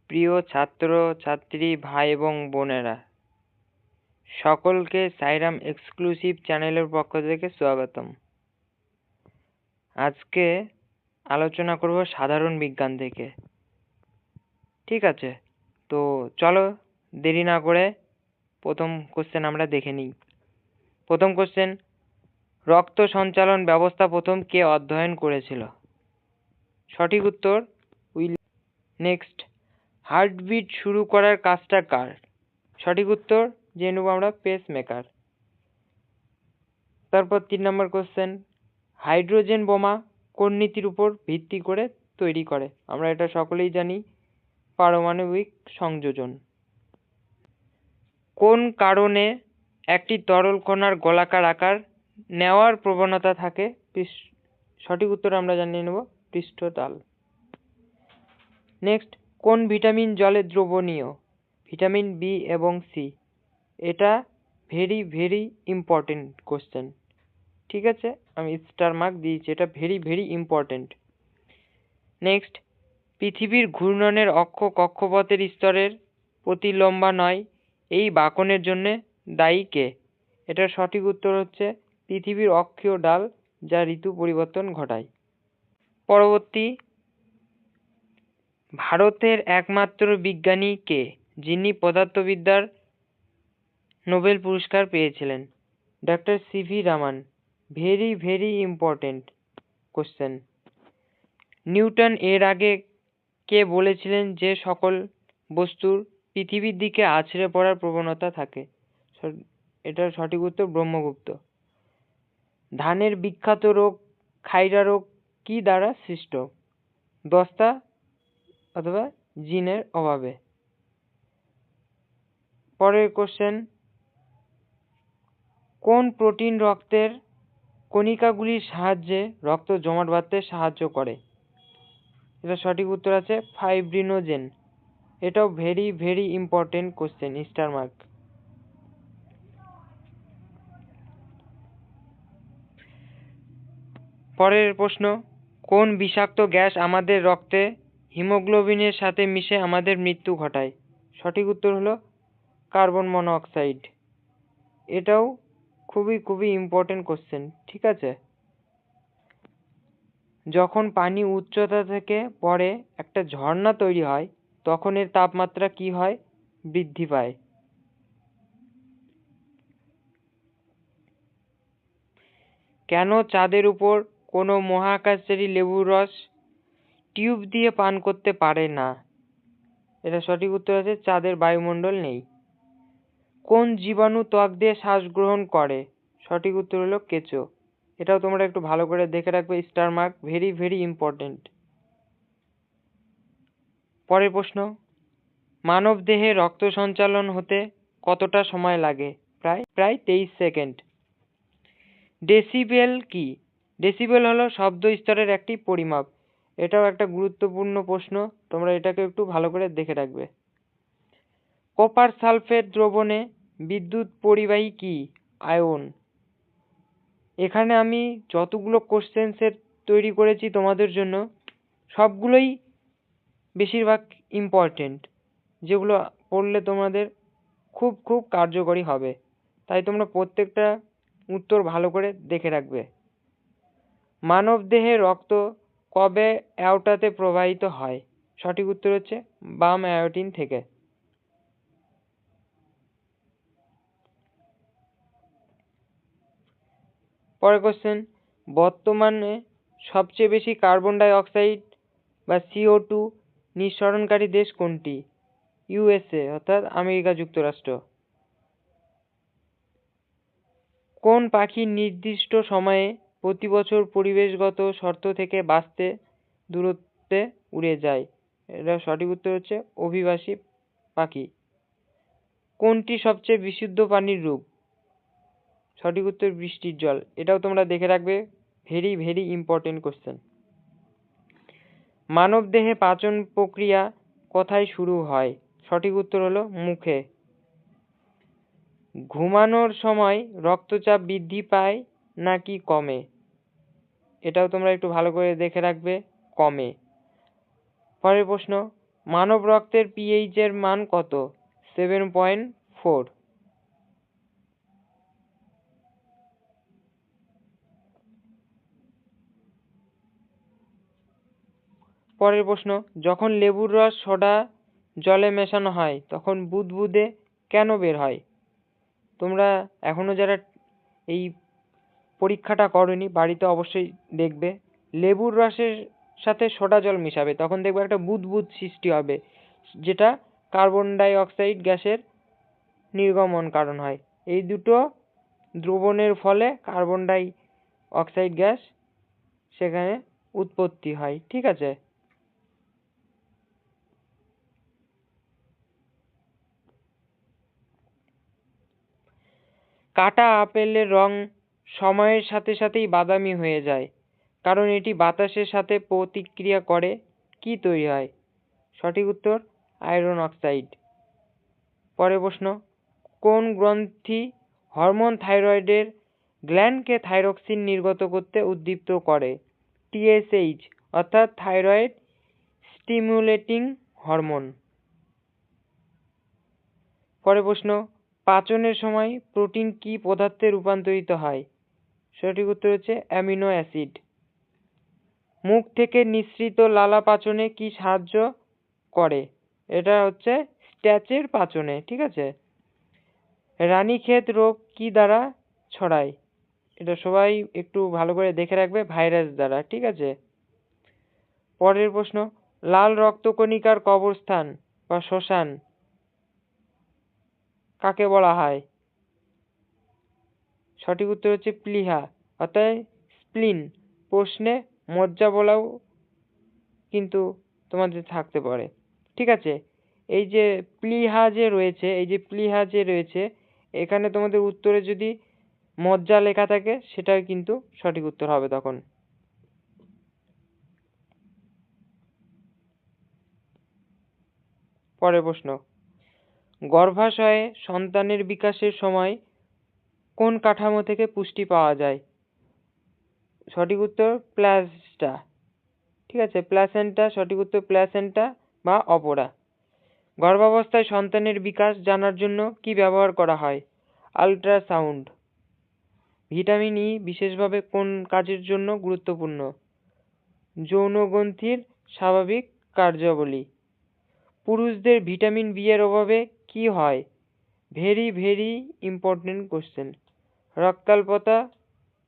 প্রিয় ছাত্র ছাত্রী ভাই এবং বোনেরা, সকলকে সাইরাম এক্সক্লুসিভ চ্যানেলের পক্ষ থেকে স্বাগতম। আজকে আলোচনা করব সাধারণ বিজ্ঞান থেকে। ঠিক আছে, তো চলো দেরি না করে প্রথম কোশ্চেন আমরা দেখে নিই। প্রথম কোশ্চেন, রক্ত সঞ্চালন ব্যবস্থা প্রথম কে অধ্যয়ন করেছিল? সঠিক উত্তর নেক্সট, হার্টবিট শুরু করার কাজটা কার? সঠিক উত্তর জেনে নেব আমরা পেসমেকার। তারপর 3 নম্বর কোশ্চেন, হাইড্রোজেন বোমা কোন নীতির উপর ভিত্তি করে তৈরি করে? আমরা এটা সকলেই জানি, পারমাণবিক সংযোজন। কোন কারণে একটি তরল কণার গোলাকার আকার নেওয়ার প্রবণতা থাকে? সঠিক উত্তর আমরা জানিয়ে নেব পৃষ্ঠটাল। নেক্সট, কোন ভিটামিন জলে দ্রবণীয়? ভিটামিন বি এবং সি। এটা ভেরি ভেরি ইম্পর্টেন্ট কোশ্চেন। ঠিক আছে, আমি স্টার মার্ক দিয়েছি, এটা ভেরি ভেরি ইম্পর্টেন্ট। নেক্সট, পৃথিবীর ঘূর্ণনের অক্ষ কক্ষপথের স্তরের প্রতি লম্বা নয়, এই বাঁকনের জন্য দায়ী কে? এটার সঠিক উত্তর হচ্ছে পৃথিবীর অক্ষীয় ডাল, যা ঋতু পরিবর্তন ঘটায়। পরবর্তী, ভারতের একমাত্র বিজ্ঞানী কে যিনি পদার্থবিদ্যার নোবেল পুরস্কার পেয়েছিলেন? Doctor CV Raman. Very very important question. Newton এর আগে কে বলেছিলেন যে সকল বস্তুর পৃথিবীর দিকে আছড়ে পড়ার প্রবণতা থাকে? এটার সঠিক উত্তর ব্রহ্মগুপ্ত। ধানের বিখ্যাত রোগ খাইরা রোগ কি দ্বারা সৃষ্ট? দস্তা অথবা জিনের অভাবে। পরের কোশ্চেন, কোন প্রোটিন রক্তের কণিকাগুলির সাহায্যে রক্ত জমাট বাঁধতে সাহায্য করে? এটা সঠিক উত্তর আছে ফাইব্রিনোজেন। এটাও very very important question, star mark. পরের প্রশ্ন, কোন বিষাক্ত গ্যাস আমাদের রক্তে হিমোগ্লোবিনের সাথে মিশে আমাদের মৃত্যু ঘটায়? সঠিক উত্তর হলো কার্বন মনোঅক্সাইড। এটাও খুবই খুবই ইম্পর্টেন্ট কোশ্চেন। ঠিক আছে, যখন পানি উচ্চতা থেকে পড়ে একটা ঝর্ণা তৈরি হয়, তখন এর তাপমাত্রা কি হয়? বৃদ্ধি পায়। কেন চাঁদের উপর কোনো মহাকাশচারী লেবুর রস টিউব দিয়ে পান করতে পারে না? এটা সঠিক উত্তর আছে চাঁদের বায়ুমণ্ডল নেই। কোন জীবাণু ত্বক দিয়ে শ্বাস গ্রহণ করে? সঠিক উত্তর হলো কেঁচো। এটাও তোমরা একটু ভালো করে দেখে রাখবে, star mark, very very important. পরের প্রশ্ন, মানব দেহে রক্ত সঞ্চালন হতে কতটা সময় লাগে? প্রায় 23 সেকেন্ড। ডেসিবেল কি? ডেসিবেল হলো শব্দ স্তরের একটি পরিমাপ। এটাও একটা গুরুত্বপূর্ণ প্রশ্ন, তোমরা এটাকে একটু ভালো করে দেখে রাখবে। কপার সালফেট দ্রবণে বিদ্যুৎ পরিবাহী কি? আয়ন। এখানে আমি যতগুলো কোশ্চেন সেট তৈরি করেছি তোমাদের জন্য, সবগুলোই বেশিরভাগ ইম্পর্টেন্ট, যেগুলো পড়লে তোমাদের খুব খুব কার্যকরী হবে। তাই তোমরা প্রত্যেকটা উত্তর ভালো করে দেখে রাখবে। মানব দেহে রক্ত কবে অ্যাওর্টাতে প্রবাহিত হয়? সঠিক উত্তর হচ্ছে বাম অ্যাওর্টিন থেকে। পরের কোশ্চেন, বর্তমানে সবচেয়ে বেশি কার্বন ডাই অক্সাইড বা CO2 নিঃসরণকারী দেশ কোনটি? USA অর্থাৎ আমেরিকা যুক্তরাষ্ট্র। কোন পাখি নির্দিষ্ট সময়ে প্রতি বছর পরিবেশগত শর্ত থেকে বাঁচতে দূরত্বে উড়ে যায়? এটা সঠিক উত্তর হচ্ছে অভিবাসী পাখি। কোনটি সবচেয়ে বিশুদ্ধ পানির রূপ? সঠিক উত্তর বৃষ্টির জল। এটাও তোমরা দেখে রাখবে, ভেরি ভেরি ইম্পর্টেন্ট কোশ্চেন। মানব দেহে পাচন প্রক্রিয়া কোথায় শুরু হয়? সঠিক উত্তর হলো মুখে। ঘুমানোর সময় রক্তচাপ বৃদ্ধি পায় নাকি কমে? এটাও তোমরা একটু ভালো করে দেখে রাখবে, কমে। পরের প্রশ্ন, মানব রক্তের পিএইচ এর মান কত? 7.4। পরের প্রশ্ন, যখন লেবুর রস সোডা জলে মেশানো হয় তখন বুদবুদে কেন বের হয়? তোমরা এখনো যারা এই পরীক্ষাটা করোনি বাড়িতে অবশ্যই দেখবে। লেবুর রসের সাথে সোডা জল মিশাবে, তখন দেখবে একটা বুদবুদ সৃষ্টি হবে, যেটা কার্বন ডাই অক্সাইড গ্যাসের নির্গমন কারণ হয়। এই দুটো দ্রবণের ফলে কার্বন ডাই অক্সাইড গ্যাস সেখানে উৎপত্তি হয়। ঠিক আছে। কাটা আপেলের রং সময়ের সাথে সাথেই বাদামি হয়ে যায়, কারণ এটি বাতাসের সাথে প্রতিক্রিয়া করে কি তৈরি হয়? সঠিক উত্তর আয়রন অক্সাইড। পরের প্রশ্ন, কোন গ্রন্থি হরমোন থাইরয়েডের গ্ল্যান্ডকে থাইরক্সিন নির্গত করতে উদ্দীপ্ত করে? টিএসএইচ অর্থাৎ থাইরয়েড স্টিমুলেটিং হরমোন। পরের প্রশ্ন, পাচনের সময় প্রোটিন কি পদার্থে রূপান্তরিত হয়? সঠিক উত্তর হচ্ছে অ্যামিনো অ্যাসিড। মুখ থেকে নিঃসৃত লালা পাচনে কি সাহায্য করে? এটা হচ্ছে স্ট্যাচের পাচনে। ঠিক আছে। রানীক্ষেত রোগ কি দ্বারা ছড়ায়? এটা সবাই একটু ভালো করে দেখে রাখবে, ভাইরাস দ্বারা। ঠিক আছে। পরের প্রশ্ন, লাল রক্তকণিকার কবরস্থান বা শ্মশান কাকে বলা হয়? সঠিক উত্তর হচ্ছে প্লীহা অর্থাৎ স্প্লিন। প্রশ্নে মজ্জা বলাও কিন্তু তোমাদের থাকতে পারে। ঠিক আছে। এই যে প্লীহা যে রয়েছে এখানে তোমাদের উত্তরে যদি মজ্জা লেখা থাকে সেটাই কিন্তু সঠিক উত্তর হবে তখন। পরের প্রশ্ন, গর্ভাশয়ে সন্তানের বিকাশের সময় কোন কাঠামো থেকে পুষ্টি পাওয়া যায়? সঠিক উত্তর প্লাসেন্টা। ঠিক আছে, প্লাসেন্টা সঠিক উত্তর, প্লাসেন্টা বা অপরা। গর্ভাবস্থায় সন্তানের বিকাশ জানার জন্য কি ব্যবহার করা হয়? আল্ট্রাসাউন্ড। ভিটামিন ই বিশেষভাবে কোন কাজের জন্য গুরুত্বপূর্ণ? যৌনগ্রন্থির স্বাভাবিক কার্যাবলী। পুরুষদের ভিটামিন বি এর অভাবে কি হয়? Very very important question. রক্তাল্পতা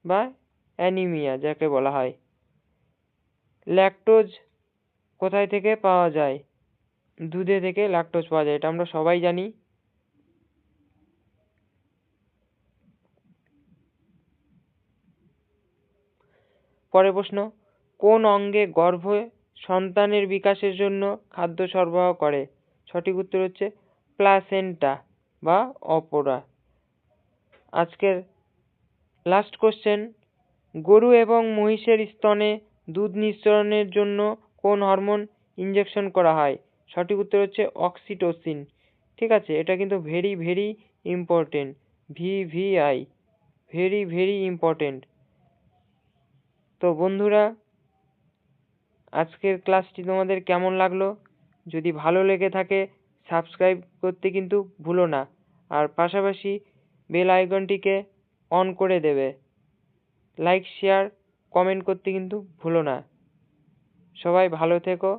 বা অ্যানিমিয়া যাকে বলা হয়। ল্যাকটোজ কোথায় থেকে পাওয়া যায়? দুধে থেকে ল্যাকটোজ পাওয়া যায়, এটা আমরা সবাই জানি। পরের প্রশ্ন, কোন অঙ্গে গর্ভে সন্তানের বিকাশের জন্য খাদ্য সরবরাহ করে? সঠিক উত্তর হচ্ছে প্লাসেন্টা বা অপরা। আজকের লাস্ট কোশ্চেন, গরু এবং মহিষের স্তনে দুধ নিঃসরণের জন্য কোন হরমোন ইনজেকশন করা হয়? সঠিক উত্তর হচ্ছে অক্সিটোসিন। ঠিক আছে, এটা কিন্তু very very important. VVI, very very important. তো বন্ধুরা, আজকের ক্লাসটি তোমাদের কেমন লাগলো? যদি ভালো লেগে থাকে সাবস্ক্রাইব করতে কিন্তু ভুলো না, আর পাশাপাশি বেল আইকনটিকে অন করে দেবে। লাইক শেয়ার কমেন্ট করতে কিন্তু ভুলো না। সবাই ভালো থেকো।